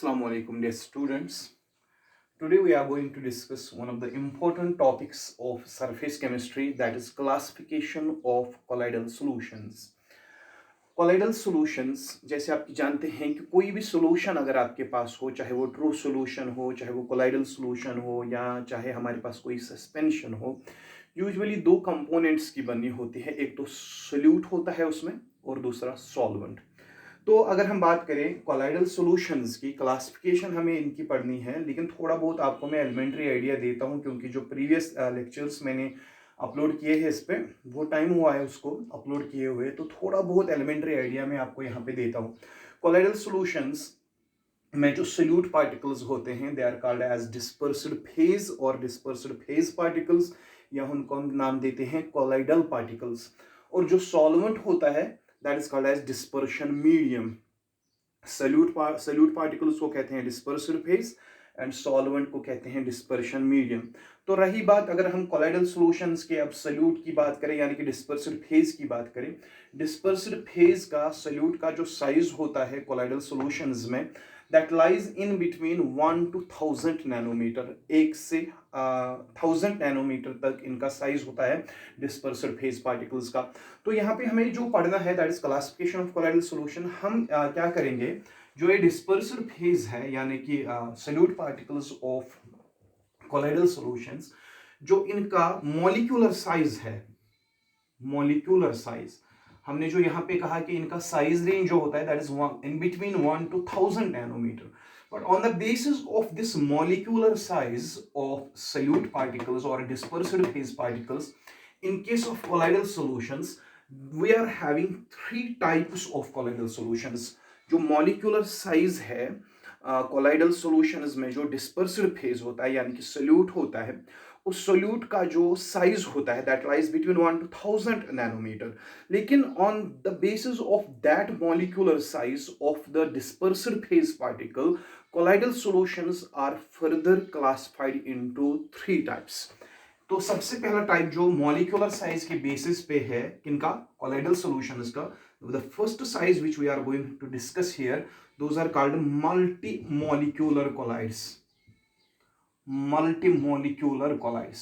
Assalamu alaikum, dear students. Today we are going to discuss one of the important topics of surface chemistry, that is classification of colloidal solutions. Colloidal solutions, जैसे आप जानते हैं कि कोई भी solution अगर आपके पास हो, चाहे वो true solution हो, चाहे वो colloidal solution हो, या चाहे हमारे पास कोई suspension हो, यूजुअली दो कंपोनेंट्स की बनी होती है। एक तो सोल्यूट होता है उसमें और दूसरा सॉल्वेंट। तो अगर हम बात करें कोलाइडल सॉल्यूशंस की, क्लासिफिकेशन हमें इनकी पढ़नी है, लेकिन थोड़ा बहुत आपको मैं एलिमेंट्री आइडिया देता हूं, क्योंकि जो प्रीवियस लेक्चर्स मैंने अपलोड किए हैं इस पे, वो टाइम हुआ है उसको अपलोड किए हुए, तो थोड़ा बहुत एलिमेंट्री आइडिया मैं आपको यहाँ पे देता हूँ। कोलाइडल सॉल्यूशंस में जो सोल्यूट पार्टिकल्स होते हैं, they are called as dispersed phase और डिस्पर्स्ड फेज पार्टिकल्स, या उनको हम नाम देते हैं कोलाइडल पार्टिकल्स। और जो सॉल्वेंट होता है, that is called as dispersion medium. Solute particles को कहते हैं डिस्पर्सिव फेज एंड सॉल्वेंट को कहते हैं डिस्पर्शन मीडियम। तो रही बात, अगर हम कोलाइडल सॉल्यूशंस के अब सल्यूट की बात करें, यानी कि डिस्पर्सिव फेज की बात करें, डिस्पर्सिव फेज का सल्यूट का जो साइज होता है कोलाइडल सॉल्यूशंस में, that lies in between 1 to 1000 nanometre. 1 से 1000 नैनोमीटर तक इनका साइज होता है डिस्पर्सिव फेज पार्टिकल्स का। तो यहाँ पे हमें जो पढ़ना है, that is classification of colloidal solution. हम क्या करेंगे, जो ये डिस्पर्सिव फेज है, यानी कि salute particles of colloidal solutions, जो इनका मॉलिक्यूलर साइज है, मॉलिक्यूलर साइज, हमने जो यहाँ पे कहा कि इनका साइज रेंज जो होता है, that is in between 1 to 1000 nanometre. But on the basis of this molecular size of solute particles or dispersed phase particles, in case of colloidal solutions, we are having three types of colloidal solutions. जो molecular size है colloidal solutions में, जो dispersed phase होता है यानी कि solute होता है, उस सोल्यूट का जो साइज होता है, that lies between 1 to 1000 nanometre. लेकिन on the basis of that molecular size of the dispersed phase particle, colloidal solutions are further classified into three types. तो सबसे पहला टाइप जो मॉलिक्यूलर साइज के बेसिस पे है, किनका, कोलाइडल सॉल्यूशंस का, the first size which we are going to discuss here, those are called multi molecular colloids. Multimolecular colloids.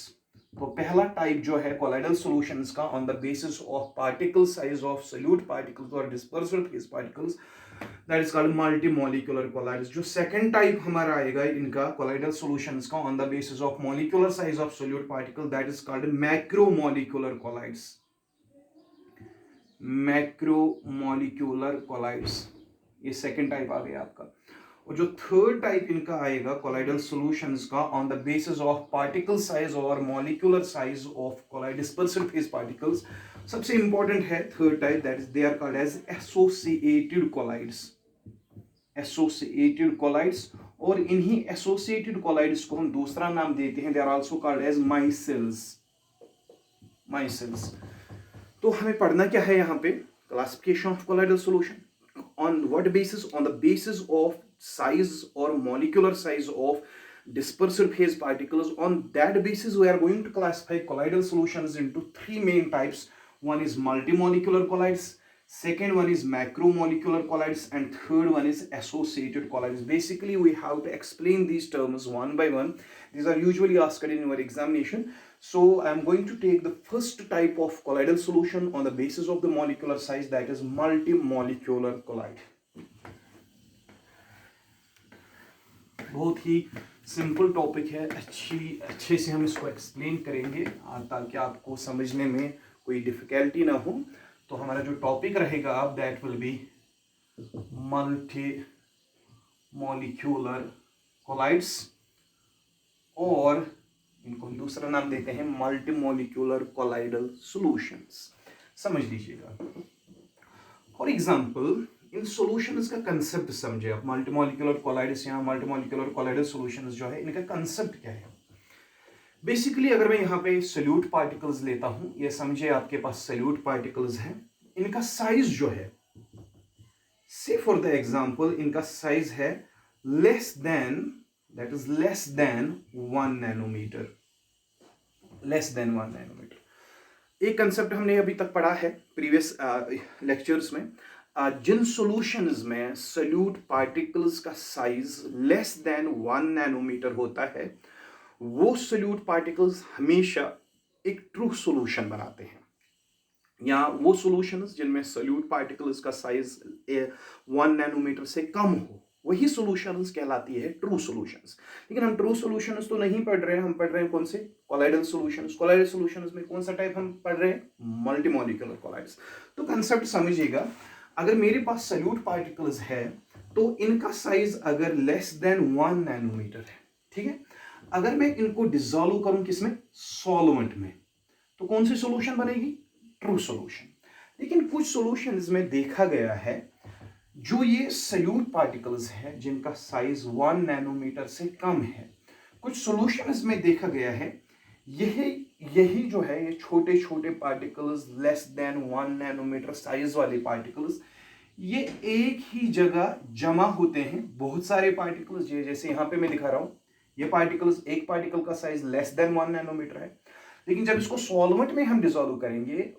तो पहला टाइप जो है कोलाइडल सॉल्यूशंस का, on the basis of particle size of solute particles और dispersive phase particles, that is called multimolecular colloids. जो second type हमारा आएगा इनका कोलाइडल सॉल्यूशंस का, on the basis of molecular size of solute particle, that is called macromolecular colloids. Macromolecular colloids, ये second type आ गया आपका। और जो थर्ड टाइप इनका आएगा कोलाइडल सॉल्यूशंस का, on the basis of particle size और molecular size of colloid dispersive phase particles, सबसे इंपॉर्टेंट है third type, that is they are called as associated colloids. Associated colloids, और इन्हीं एसोसिएटेड कोलाइड्स को हम दूसरा नाम देते हैं, they are also called as micelles. Micelles. तो हमें पढ़ना क्या है यहाँ पे, classification of colloidal solution on what basis, on the basis of size or molecular size of dispersed phase particles. On that basis we are going to classify colloidal solutions into three main types. One is multimolecular colloids, second one is macromolecular colloids, and third one is associated colloids. Basically we have to explain these terms one by one. These are usually asked in your examination. So I am going to take the first type of colloidal solution on the basis of the molecular size, that is multimolecular colloid. बहुत ही simple topic है, अच्छे से हम इसको explain करेंगे ताकि आपको समझने में कोई डिफिकल्टी ना हो। तो हमारा जो टॉपिक रहेगा अब, that will be multi molecular colloids, और इनको हम दूसरा नाम देते हैं मल्टीमोलिक्यूलर कोलाइडल सॉल्यूशंस। समझ लीजिएगा। फॉर एग्जांपल, इन सॉल्यूशंस का कंसेप्ट समझे आप। मल्टीमोलिक्यूलर कोलाइड्स या मल्टीमोलिक्यूलर कोलाइडल सॉल्यूशंस जो है, इनका कंसेप्ट क्या है। बेसिकली अगर मैं यहाँ पे सोल्यूट पार्टिकल्स लेता हूं, ये समझे आपके पास सोल्यूट पार्टिकल्स हैं, इनका साइज जो है, से फॉर द एग्जांपल इनका साइज है less than, that is less than 1 nanometre. Less than 1 nanometre. एक कंसेप्ट हमने अभी तक पढ़ा है प्रीवियस लेक्चर्स में। जिन सॉल्यूशंस में सॉल्यूट पार्टिकल्स का साइज लेस देन 1 नैनोमीटर होता है, वो सॉल्यूट पार्टिकल्स हमेशा एक ट्रू सॉल्यूशन बनाते हैं। या वो सॉल्यूशंस जिनमें सॉल्यूट पार्टिकल्स का साइज 1 नैनोमीटर से कम हो, वही सॉल्यूशंस कहलाती है ट्रू सॉल्यूशंस। लेकिन हम ट्रू सॉल्यूशंस तो नहीं पढ़ रहे हैं, हम पढ़ रहे हैं कौन से? Colloidal solutions. कोलाइडल सॉल्यूशंस में कौन सा टाइप हम पढ़ रहे हैं? मल्टीमॉलिक्यूलर कोलाइड्स। तो कंसेप्ट समझिएगा, अगर मेरे पास सॉल्यूट पार्टिकल्स है तो इनका साइज अगर लेस देन 1 नैनोमीटर है, ठीक है, अगर मैं इनको डिसॉल्व करूं किसमें? सॉल्वेंट में, तो कौन सी सॉल्यूशन बनेगी? True solution. लेकिन कुछ सॉल्यूशंस में देखा गया है जो ये सॉल्यूट पार्टिकल्स हैं जिनका साइज 1 नैनोमीटर से कम है, कुछ सॉल्यूशंस में देखा गया है यही यही जो है ये छोटे छोटे particles less than 1 nanometre size वाले पार्टिकल्स, ये एक ही जगह जमा होते हैं। बहुत सारे पार्टिकल्स, ये जैसे यहाँ पे मैं दिखा रहा हूँ, ये पार्टिकल्स, एक पार्टिकल का साइज लेस देन 1 नैनोमीटर है, लेकिन जब इसको सॉल्वेंट में हम डिसॉल्व करेंगे,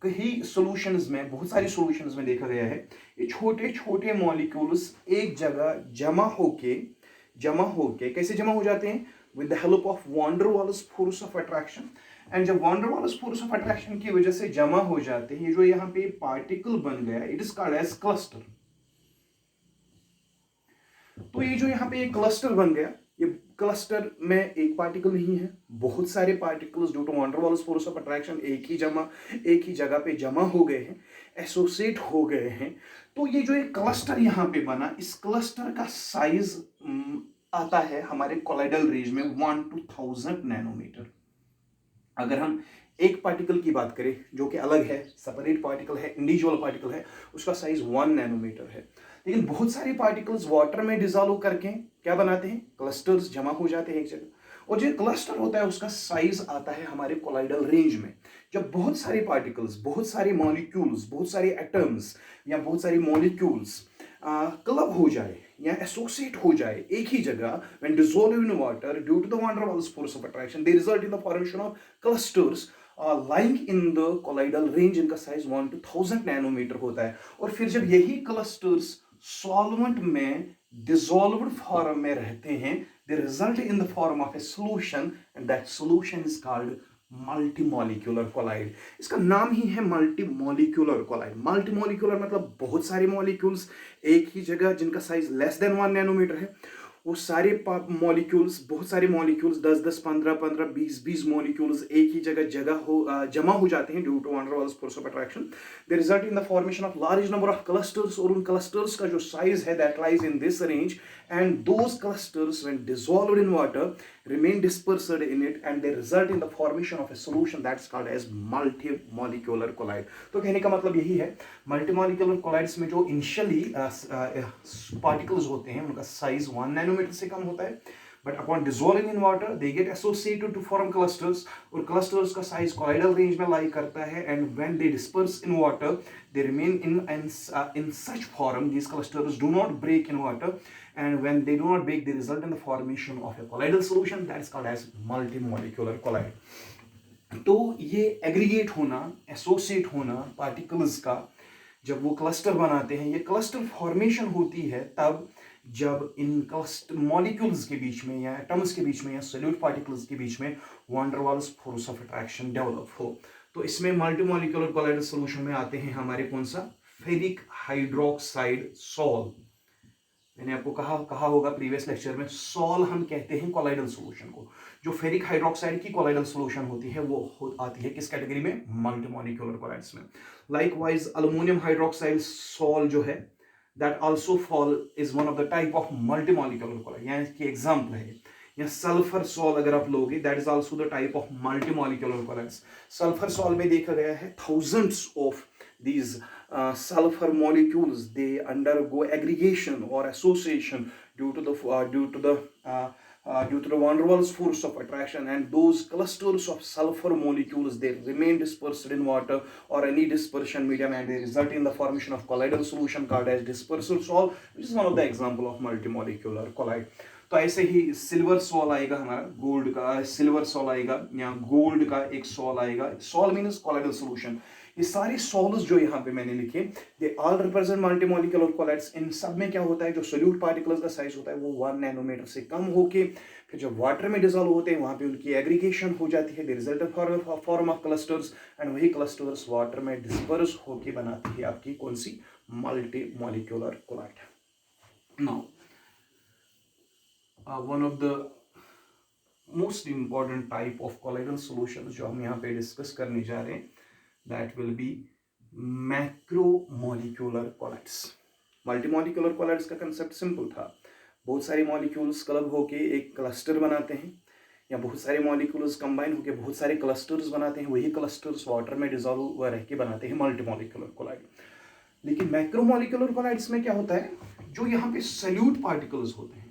कई सॉल्यूशंस में, बहुत सारी सॉल्यूशंस में देखा गया है ये छोटे छोटे मॉलिक्यूल्स एक जगह जमा होके कैसे जमा हो जाते हैं? With the help of van der Waals force of attraction. And जब van der Waals force of attraction की वजह से जमा हो जाते हैं, ये जो यहाँ पे पार्टिकल बन गया, it is called as cluster. तो ये जो यहाँ पे एक क्लस्टर बन गया, ये क्लस्टर में एक पार्टिकल नहीं है, बहुत सारे particles due to van der Waals force of attraction एक ही जगह पे जमा हो गए हैं, एसोसिएट हो गए हैं। तो ये जो एक क्लस्टर यहाँ पे बना, इस क्लस्टर का साइज आता है हमारे कोलाइडल रेंज में 1 to 1000 नैनोमीटर। अगर हम एक पार्टिकल की बात करें जो कि अलग है, सेपरेट पार्टिकल है, इंडिविजुअल पार्टिकल है, उसका साइज 1 नैनोमीटर है। लेकिन बहुत सारे पार्टिकल्स वाटर में डिसॉल्व करके क्या बनाते हैं? क्लस्टर्स जमा हो जाते हैं एक जगह, और जो क्लस्टर होता है उसका साइज आता है हमारे कोलाइडल रेंज में। जब बहुत सारे पार्टिकल्स, बहुत सारे मॉलिक्यूल्स, बहुत सारे एटम्स या बहुत सारी मॉलिक्यूल्स क्लब हो जाए या एसोसिएट हो जाए एक ही जगह, when dissolve in water due to the van der Waals force of attraction, they result in the formation of clusters lying in the colloidal range, इनका साइज 1 to 1000 नैनोमीटर होता है। और फिर जब यही क्लस्टर्स सॉल्वेंट में डिसॉल्व्ड फॉर्म में रहते हैं, they result in the form of a solution, and that solution is called multimolecular colloid. इसका नाम ही है मल्टीमॉलिक्यूलर कोलाइड। मल्टीमॉलिक्यूलर मतलब बहुत सारे मॉलिक्यूल्स एक ही जगह जिनका साइज लेस देन 1 नैनोमीटर है, वो सारे मॉलिक्यूल्स, बहुत सारे मॉलिक्यूल्स, 10-10, 15-15, 20-20 मॉलिक्यूल्स एक ही जगह जमा हो जाते हैं due to van der Waals force of attraction. They result in the formation of large number of clusters, और उन क्लस्टर्स का जो साइज है that lies in this range, and those clusters when dissolved in water remain dispersed in it, and they result in the formation of a solution that's called as multimolecular collide। तो कहने का मतलब यही है, मल्टीमॉलिक्यूलर colloids में जो initially particles होते हैं उनका साइज 1 नैनोमीटर से कम होता है, but upon dissolving in water they get associated to form clusters, और क्लस्टर्स का साइज कोलाइडल रेंज में लाई करता है, and when they disperse in water they remain in such form, these clusters do not break in water, and when they do not break they result in the formation of a colloidal solution that is called as multimolecular collide। तो ये aggregate होना, associate होना particles का, जब वो cluster बनाते हैं, ये क्लस्टर फॉर्मेशन होती है तब जब इन क्लस्टर मॉलिक्यूल्स के बीच में या एटम्स के बीच में या सॉल्यूट पार्टिकल्स के बीच में van der Waals force of attraction develop हो। तो इसमें मल्टीमॉलिक्यूलर कोलाइडल सॉल्यूशन में आते हैं हमारे कौन सा? Ferric hydroxide sol. मैंने आपको कहा होगा प्रीवियस लेक्चर में, सॉल हम कहते हैं कोलाइडल सॉल्यूशन को। जो फेरिक हाइड्रोक्साइड की कोलाइडल सॉल्यूशन होती है वो आती है किस कैटेगरी में? मल्टीमॉलिक्यूलर कोलाइड्स में। लाइकवाइज अल्युमिनियम हाइड्रोक्साइड सॉल जो है, that also fall is one of the type of multimolecular colloid, यानी कि एग्जांपल है। या सल्फर सॉल अगर आप लोगे, that is also the type of multimolecular colloids. Sulphur sol में देखा गया है thousands of these sulfur molecules, they undergo aggregation or association due to the van der Waals force of attraction, and those clusters of sulfur molecules, they remain dispersed in water or any dispersion medium, and they result in the formation of colloidal solution called as dispersal salt, which is one of the example of multimolecular collide। तो ऐसे ही silver sol आएगा हमारा, gold का silver sol आएगा, या gold का एक sol आएगा। सॉल मीन्स कोलाइडल सॉल्यूशन, ये सारे सोल्यूट्स जो यहाँ पे मैंने लिखे, दे ऑल रिप्रेजेंट मल्टीमॉलिक्यूलर कोलाइड्स। इन सब में क्या होता है, जो सोल्यूट पार्टिकल्स का साइज होता है वो 1 नैनोमीटर से कम होके फिर जब वाटर में डिजोल्व होते हैं वहाँ पे उनकी एग्रीगेशन हो जाती है, the result form of clusters, and वही क्लस्टर्स वाटर में डिस्पर्स होके बनाती है आपकी कौन सी, multimolecular colloid. Now one of the most important type of colloidal solutions जो हम यहाँ पे डिस्कस करने जा रहे हैं, that will be macromolecular colloids. Multimolecular colloids का कंसेप्ट सिंपल था, बहुत सारे मॉलिक्यूल्स क्लब होके एक क्लस्टर बनाते हैं, या बहुत सारे मॉलिक्यूल्स कंबाइन होके बहुत सारे क्लस्टर्स बनाते हैं, वही क्लस्टर्स वाटर में डिजोल्व रह के बनाते हैं मल्टीमॉलिक्यूलर कोलाइड। लेकिन मैक्रोमोलिक्यूलर कोलाइड्स में क्या होता है, जो यहाँ पे सल्यूट पार्टिकल्स होते हैं,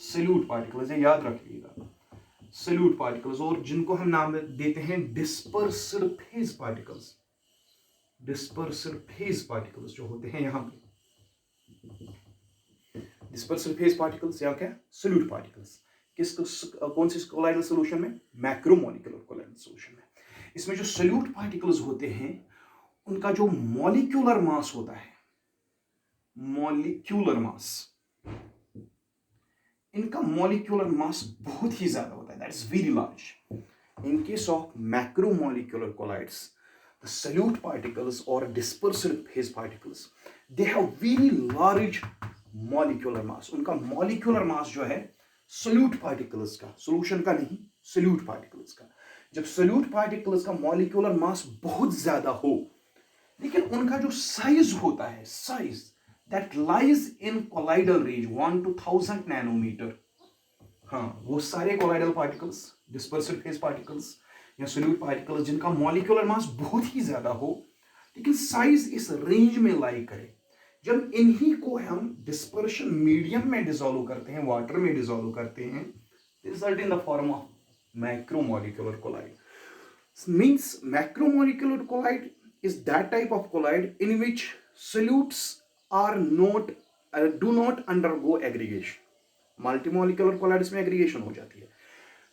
सल्यूट पार्टिकल्स, ये याद रखिएगा, सल्यूट पार्टिकल्स, और जिनको हम नाम देते हैं dispersed phase particles. Dispersed phase particles जो होते हैं यहाँ पे, डिस्पर्स्ड फेज पार्टिकल्स या क्या, सल्यूट पार्टिकल्स, कौन सी कोलाइडल सॉल्यूशन में, मैक्रोमोलिक्यूलर कोलाइडल सॉल्यूशन में। इसमें जो सल्यूट पार्टिकल्स होते हैं उनका जो मॉलिक्यूलर मास होता है, मॉलिक्यूलर मास, इनका मॉलिक्यूलर मास बहुत ही ज्यादा होता है, that is very large. In case of macromolecular colloids, the solute particles और dispersed phase particles, they have very large molecular mass. उनका मॉलिक्यूलर मास जो है सल्यूट पार्टिकल्स का, सॉल्यूशन का नहीं, सल्यूट पार्टिकल्स का, जब सल्यूट पार्टिकल्स का मॉलिक्यूलर मास बहुत ज्यादा हो, लेकिन उनका जो साइज होता है, size that lies in colloidal range 1 to 1000 nanometre, हाँ, वो सारे colloidal particles, dispersed phase particles या सल्यूट पार्टिकल्स जिनका मॉलिक्यूलर मास बहुत ही ज्यादा हो लेकिन साइज इस रेंज में लाई करे, जब इन्हीं को हम डिस्पर्शन मीडियम में डिसॉल्व करते हैं, वाटर में डिसॉल्व करते हैं, result in the form of macromolecular colloid. Means macromolecular colloid is that type of colloid in which solutes are not do not undergo aggregation. Multimolecular colloids में aggregation हो जाती है,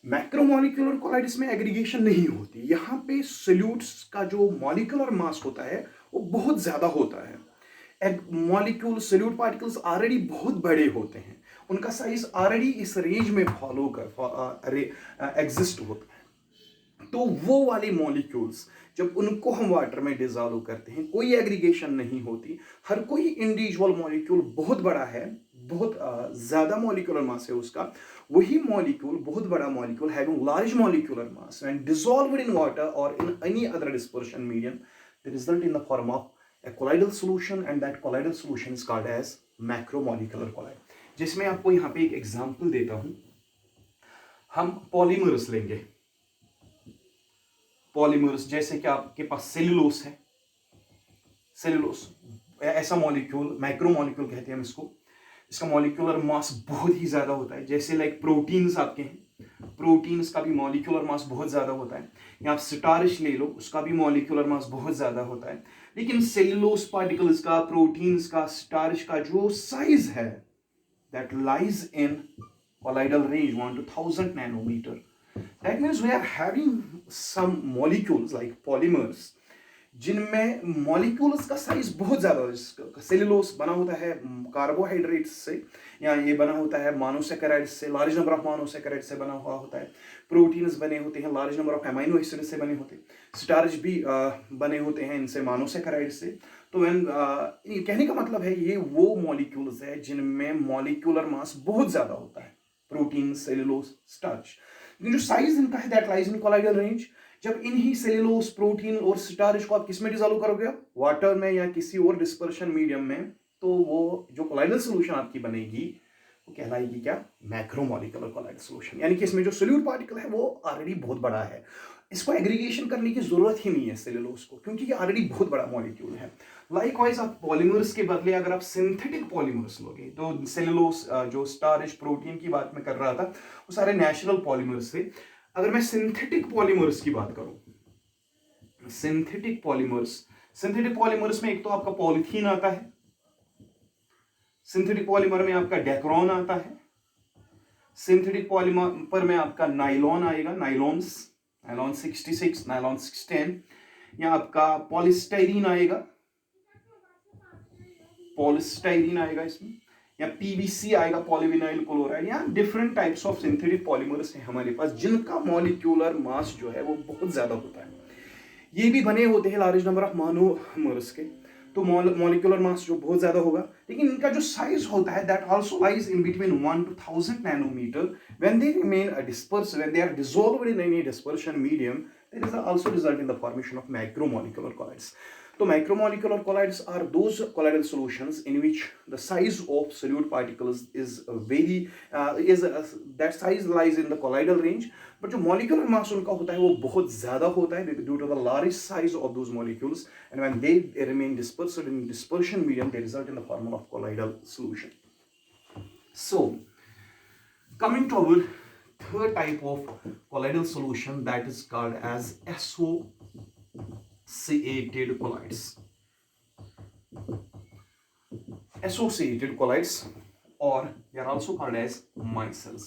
मैक्रोमोलिकुलर कोलाइड्स में aggregation नहीं होती। यहाँ पे सोल्यूट्स का जो मॉलिक्यूलर मास होता है वो बहुत ज्यादा होता है। मॉलिक्यूल सोल्यूट पार्टिकल्स ऑलरेडी बहुत बड़े होते हैं, उनका साइज ऑलरेडी इस रेंज में फॉलो कर एग्जिस्ट होता है। तो वो वाले मॉलिक्यूल्स जब उनको हम वाटर में डिसॉल्व करते हैं, कोई एग्रीगेशन नहीं होती, हर कोई इंडिविजुअल मॉलिक्यूल बहुत बड़ा है, बहुत ज्यादा मॉलिक्यूलर मास है उसका, वही मॉलिक्यूल, बहुत बड़ा molecule having large molecular mass when dissolved in water or in any other dispersion medium, the result in the form of a colloidal solution, and that colloidal solution is called as macromolecular colloid। जिसमें आपको यहाँ पे एक example देता हूं, हम polymers लेंगे। Polymers जैसे कि आपके पास सेलुलोस है, सेलुलोस ऐसा मॉलिक्यूल, माइक्रोमोलिक्यूल कहते हैं हम इसको, इसका मॉलिक्यूलर मास बहुत ही ज्यादा होता है। जैसे लाइक प्रोटीन्स आपके हैं, प्रोटीन्स का भी मॉलिक्यूलर मास बहुत ज्यादा होता है, या आप स्टार्च ले लो, उसका भी मॉलिक्यूलर मास बहुत ज्यादा होता है। लेकिन सेलुलोस पार्टिकल्स का, प्रोटीन्स का, स्टार्च का जो साइज है that lies in colloidal range 1 to 1000 nanometre. That means we are having some molecules like polymers जिनमें मॉलिक्यूल्स का साइज बहुत ज्यादा, सेलुलोस बना होता है कार्बोहाइड्रेट्स से, या ये बना होता है मोनोसैकेराइड्स से, लार्ज नंबर ऑफ मोनोसैकेराइड्स से बना हुआ होता है। प्रोटीन्स बने होते हैं large number of amino acid से बने होते हैं, स्टार्च भी बने होते हैं इनसे, मोनोसैकेराइड्स से। तो व्हेन कहने का मतलब है ये वो मॉलिक्यूल्स है जिनमें मॉलिक्यूलर मास बहुत ज्यादा होता है, प्रोटीन, सेलुलोस, स्टार्च। जो साइज इनका है that lies in colloidal range. जब इन्हीं सेलुलोस, प्रोटीन और स्टार्च को आप किस में डिसॉल्व करोगे, वाटर में या किसी और डिस्पर्शन मीडियम में, तो वो जो कोलाइडल सॉल्यूशन आपकी बनेगी वो कहलाएगी क्या, मैक्रोमोलिकुलर कोलाइडल सॉल्यूशन। यानी कि इसमें जो सोल्यूट पार्टिकल है वो ऑलरेडी बहुत बड़ा है, इसको एग्रीगेशन करने की जरूरत ही नहीं है सेलुलोस को, क्योंकि ये ऑलरेडी बहुत बड़ा मॉलिक्यूल है। लाइकवाइज आप पॉलीमर्स के बदले अगर आप सिंथेटिक पॉलीमर्स लोगे, तो सेलुलोस जो स्टार्च, प्रोटीन की बात मैं कर रहा था वो सारे नेचुरल पॉलीमर्स थे। अगर मैं सिंथेटिक पॉलीमर्स की बात करूं, सिंथेटिक पॉलीमर्स में एक तो आपका पॉलीथीन आता है, सिंथेटिक पॉलीमर में आपका डेक्रोन आता है, सिंथेटिक पॉलीमर में आपका नाइलॉन आएगा, नाइलॉन 66, नाइलॉन 610, या आपका पॉलिस्टाइरीन आएगा, पॉलिस्टाइरीन आएगा इसमें, या पीवीसी आएगा, पॉलीविनाइल क्लोराइड, या different types of synthetic polymers हैं हमारे पास जिनका मॉलिक्यूलर मास जो है वो बहुत ज्यादा होता है। ये भी बने होते हैं लार्ज नंबर ऑफ मोनोमर्स के, तो मॉलिक्यूलर मास जो बहुत ज्यादा होगा, लेकिन इनका जो साइज होता है that also lies in between 1 to 1000 nanometre when they remain disperse, when they are dissolved in any dispersion medium, there is also result in the formation of macromolecular colloids. So macromolecular colloids are those colloidal solutions in which the size of solute particles is that size lies in the colloidal range, but जो molecular mass उनका होता है वो बहुत ज़्यादा होता है due to the large size of those molecules, and when they remain dispersed in dispersion medium, they result in the form of colloidal solution. So coming to our third type of colloidal solution, that is called as associated colloids. Associated colloids, or they are also called as micelles.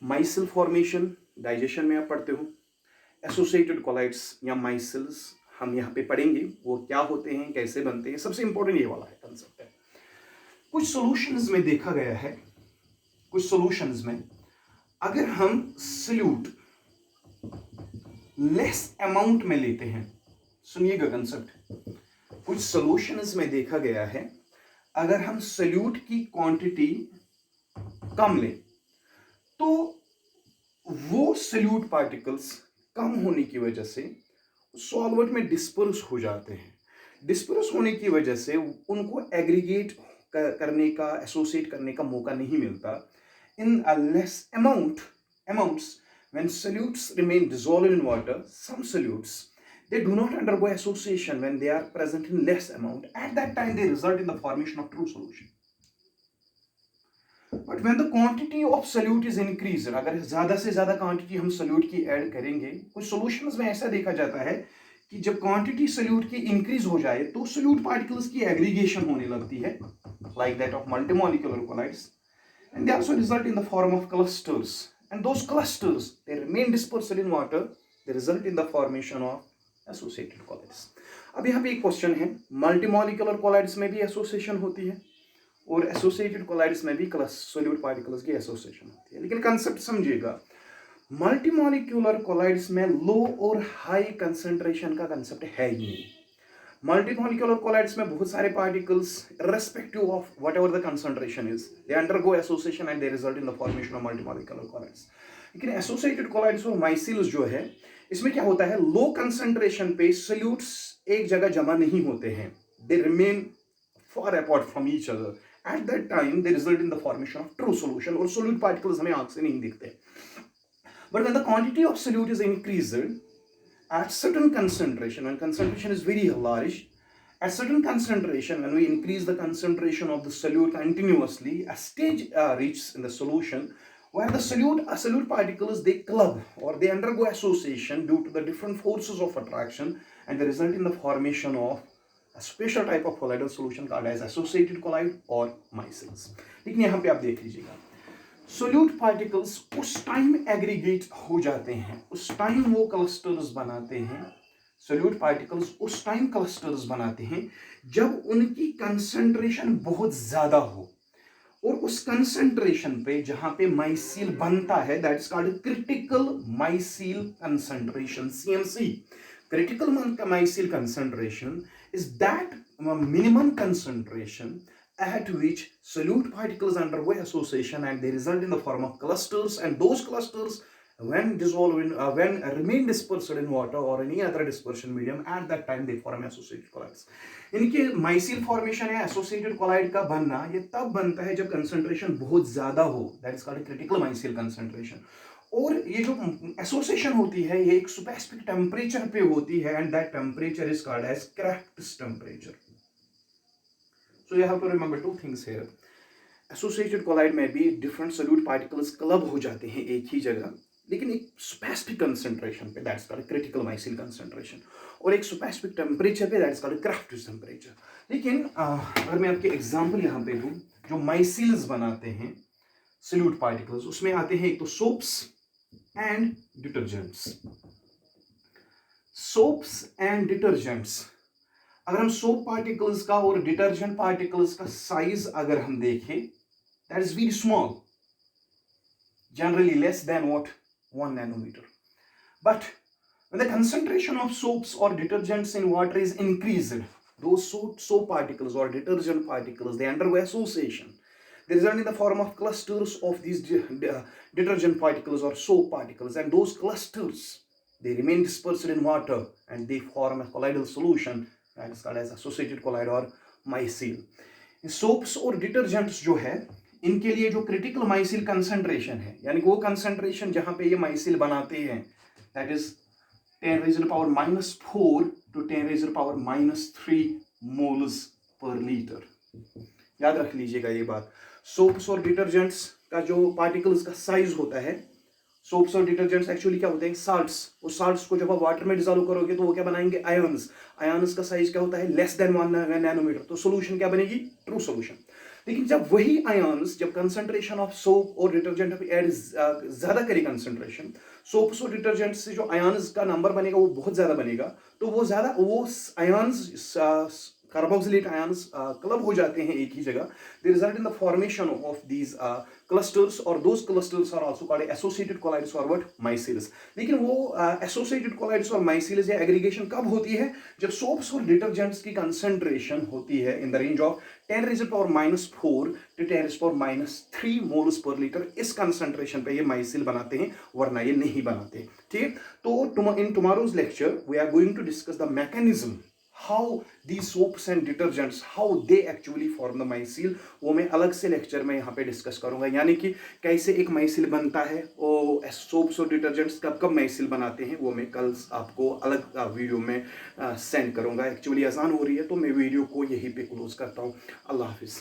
Micelle formation digestion में आप पढ़ते हो, associated colloids या micelles हम यहाँ पे पढ़ेंगे वो क्या होते हैं, कैसे बनते हैं। सबसे इंपॉर्टेंट ये वाला है कंसेप्ट है। कुछ सॉल्यूशंस में देखा गया है, कुछ सॉल्यूशंस में अगर हम सॉल्यूट लेस अमाउंट में लेते हैं, सुनिएगा कंसेप्ट, कुछ सॉल्यूशंस में देखा गया है अगर हम सॉल्यूट की क्वांटिटी कम लें तो वो सॉल्यूट पार्टिकल्स कम होने की वजह से सॉल्वेंट में डिस्पर्स हो जाते हैं। डिस्पर्स होने की वजह से उनको एग्रीगेट करने का, एसोसिएट करने का मौका नहीं मिलता in less amounts. When solutes remain dissolved in water, some solutes they do not undergo association when they are present in less amount. At that time, they result in the formation of true solution. But when the quantity of solute is increased, अगर ज़्यादा से ज़्यादा quantity हम solute की add करेंगे, कुछ solutions में ऐसा देखा जाता है कि जब क्वांटिटी solute की इंक्रीज हो जाए तो solute particles की एग्रीगेशन होने लगती है, like that of multimolecular colloids, and they also result in the form of clusters. And those clusters, they remain dispersed in water, they result in the formation of associated colloids. अब यहाँ पे एक question है, मल्टीमोलिकुलर colloids में भी association होती है और एसोसिएटेड colloids में भी सोल्यूट पार्टिकल्स की एसोसिएशन होती है, लेकिन कंसेप्ट समझिएगा, मल्टीमोलिकुलर colloids में लो और हाई कंसेंट्रेशन का कंसेप्ट है ही नहीं। मल्टीमोलिकुलर colloids में बहुत सारे particles irrespective of whatever the concentration is, they undergo association and they result in the formation of multimolecular colloids. लेकिन associated colloids और micelles जो है, इसमें क्या होता है, लो कंसेंट्रेशन पे solutes एक जगह जमा नहीं होते हैं, they remain far apart from each other. At that time they result in the formation of true solution, और solute particles हमें आंख से नहीं दिखते। But when the quantity of solute is increased at certain concentration, when concentration is very large, at certain concentration, when we increase the concentration of the solute continuously, a stage reaches in the solution where the solute particles, they club or they undergo association due to the different forces of attraction, and they result in the formation of a special type of colloidal solution called as associated colloid or micelles. लेकिन यहाँ पे आप देख लीजिएगा, solute particles उस time aggregate हो जाते हैं, उस टाइम वो क्लस्टर्स बनाते हैं, सोल्यूट पार्टिकल्स उस टाइम क्लस्टर्स बनाते हैं जब उनकी कंसंट्रेशन बहुत ज्यादा हो, और उस कंसंट्रेशन पे जहां पे माइसील बनता है, that is called critical micelle concentration, CMC. Critical micelle concentration is that minimum concentration at which solute particles undergo association and they result in the form of clusters, and those clusters when dissolved in when remain dispersed in water or any other dispersion medium, at that time they form associated colloids. इनके माइसील formation या associated collide का बनना ये तब बनता है जब concentration बहुत ज्यादा हो, that is called critical micelle concentration, और ये जो एसोसिएशन होती है ये एक स्पेसिफिक टेम्परेचर पे होती है, and that temperature is called as Krafft's temperature. So you have to remember two things here. Associated colloid में भी different solute particles club हो जाते हैं एक ही जगह, लेकिन एक specific concentration पे, that's called critical micelle concentration, और एक specific temperature पे, that's called Kraft temperature. लेकिन अगर मैं आपके एग्जाम्पल यहाँ पे दूँ, जो माइसील्स बनाते हैं solute particles, उसमें आते हैं एक तो soaps and detergents. Soaps and detergents, अगर हम सोप पार्टिकल्स का और डिटर्जेंट पार्टिकल्स का साइज अगर हम देखें, that is very small, generally less than what, 1 nanometer. But when the concentration of soaps or detergents in water is increased, those soap particles or detergent particles, they undergo association. They result in the form of clusters of these detergent particles or soap particles, and those clusters, they remain dispersed in water and they form a colloidal solution that is called as associated colloid or mycel. Soaps और detergents जो है, इनके लिए जो critical माइसिल concentration है, यानी वो concentration जहां पे ये माइसिल बनाते हैं, that is 10⁻⁻⁴ to 10⁻⁻³ moles per litre. याद रख लीजिएगा ये बात। सोप्स और डिटर्जेंट्स का जो पार्टिकल्स का साइज होता है, सोप्स और डिटर्जेंट्स एक्चुअली क्या होते हैं, साल्ट्स। वो साल्ट्स को जब आप वाटर में डिसॉल्व करोगे तो वो क्या बनाएंगे, आयंस। आयंस का साइज क्या होता है, लेस देन 1 नैनोमीटर। तो सोल्यूशन क्या बनेगी, ट्रू सोल्यूशन। लेकिन जब वही आयंस, जब कंसंट्रेशन ऑफ सोप और डिटर्जेंट ऐड ज्यादा करें कंसंट्रेशन, सोप्स और डिटर्जेंट से जो आयंस का नंबर बनेगा वो बहुत ज्यादा बनेगा, तो वो ज्यादा वो आयंस कार्बोक्सिलेट आयंस क्लब हो जाते हैं एक ही जगह। They result in the formation of these clusters, और those clusters are also called associated colloids और व्हाट, माइसिल्स। लेकिन वो एसोसिएटेड कोलाइड्स और माइसिल्स या एग्रीगेशन कब होती है, जब सोप्स और डिटर्जेंट्स की कंसंट्रेशन होती है in the range of 10⁻⁴ to 10⁻³ moles per litre. इस कंसंट्रेशन पे ये माइसिल बनाते हैं, वरना ये नहीं बनाते। ठीक, तो in tomorrow's lecture we are going to discuss the mechanism how these soaps and detergents, how they actually form the mycel। वो मैं अलग से लेक्चर में यहाँ पे डिस्कस करूंगा, यानी कि कैसे एक माइसिल बनता है और सोप्स और डिटर्जेंट्स कब कब माइसिल बनाते हैं, वो मैं कल आपको अलग वीडियो में सेंड करूंगा। एक्चुअली आसान हो रही है तो मैं वीडियो को यहीं पे क्लोज करता हूँ। अल्लाह हाफिज़।